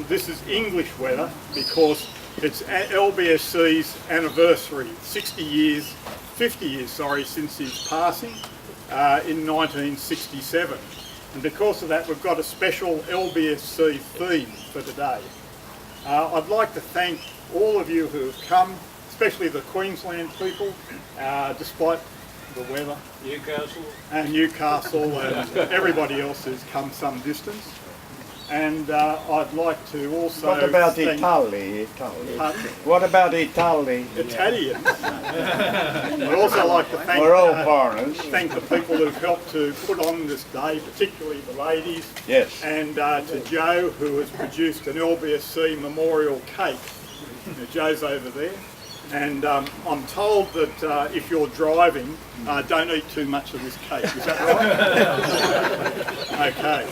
This is English weather because it's LBSC's anniversary, 50 years, since his passing in 1967. And because of that, we've got a special LBSC theme for today. I'd like to thank all of you who have come, especially the Queensland people, despite the weather. Newcastle and everybody else who's come some distance. And I'd like to also What about thank Italy? What about Italy? Italians. I'd also like to thank, We're all foreigners. thank the people who've helped to put on this day, particularly the ladies. Yes. And to Joe, who has produced an LBSC memorial cake. Joe's over there. And I'm told that if you're driving, don't eat too much of this cake. Is that right? Okay.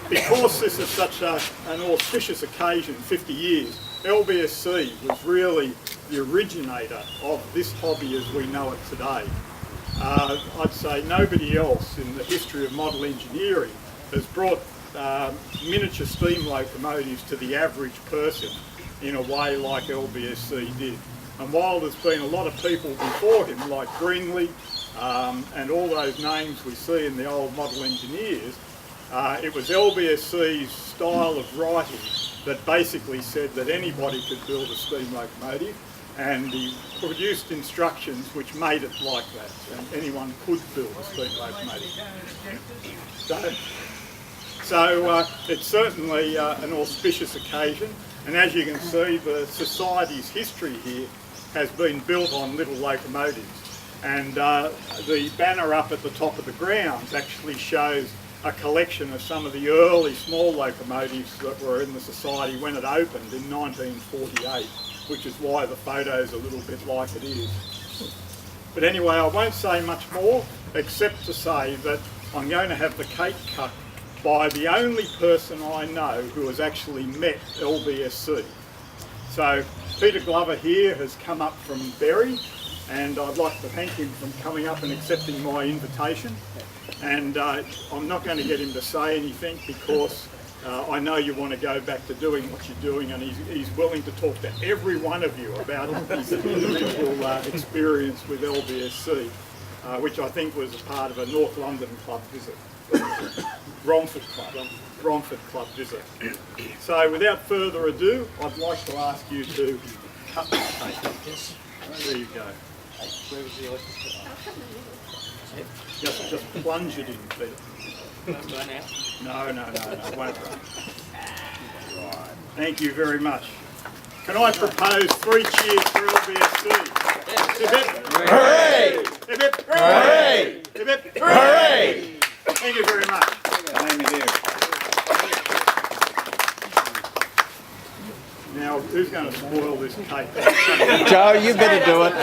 Because this is such an auspicious occasion, 50 years, LBSC was really the originator of this hobby as we know it today. I'd say nobody else in the history of model engineering has brought miniature steam locomotives to the average person in a way like LBSC did. And while there's been a lot of people before him, like Greenley and all those names we see in the old model engineers, it was LBSC's style of writing that basically said that anybody could build a steam locomotive, and he produced instructions which made it like that, and anyone could build a steam locomotive. So it's certainly an auspicious occasion, and as you can see, the Society's history here has been built on little locomotives, and the banner up at the top of the grounds actually shows a collection of some of the early small locomotives that were in the Society when it opened in 1948, which is why the photo's a little bit like it is. But anyway, I won't say much more except to say that I'm going to have the cake cut by the only person I know who has actually met LBSC. So Peter Glover here has come up from Berry, and I'd like to thank him for coming up and accepting my invitation. And I'm not going to get him to say anything because I know you want to go back to doing what you're doing, and he's willing to talk to every one of you about his individual experience with LBSC, which I think was a part of a North London club visit. Romford Club visit. So without further ado, I'd like to ask you to cut the cake. There you go. Where was the oyster? Just plunge it in, Peter. Won't run out? No, it won't run. Right. Thank you very much. Can I propose 3 cheers for LBSC? Hip hip! Hooray! Hip hip! Hooray! Hip hip! Hooray! Thank you very much. Same as you. Now, who's going to spoil this cake? Joe, you better do it.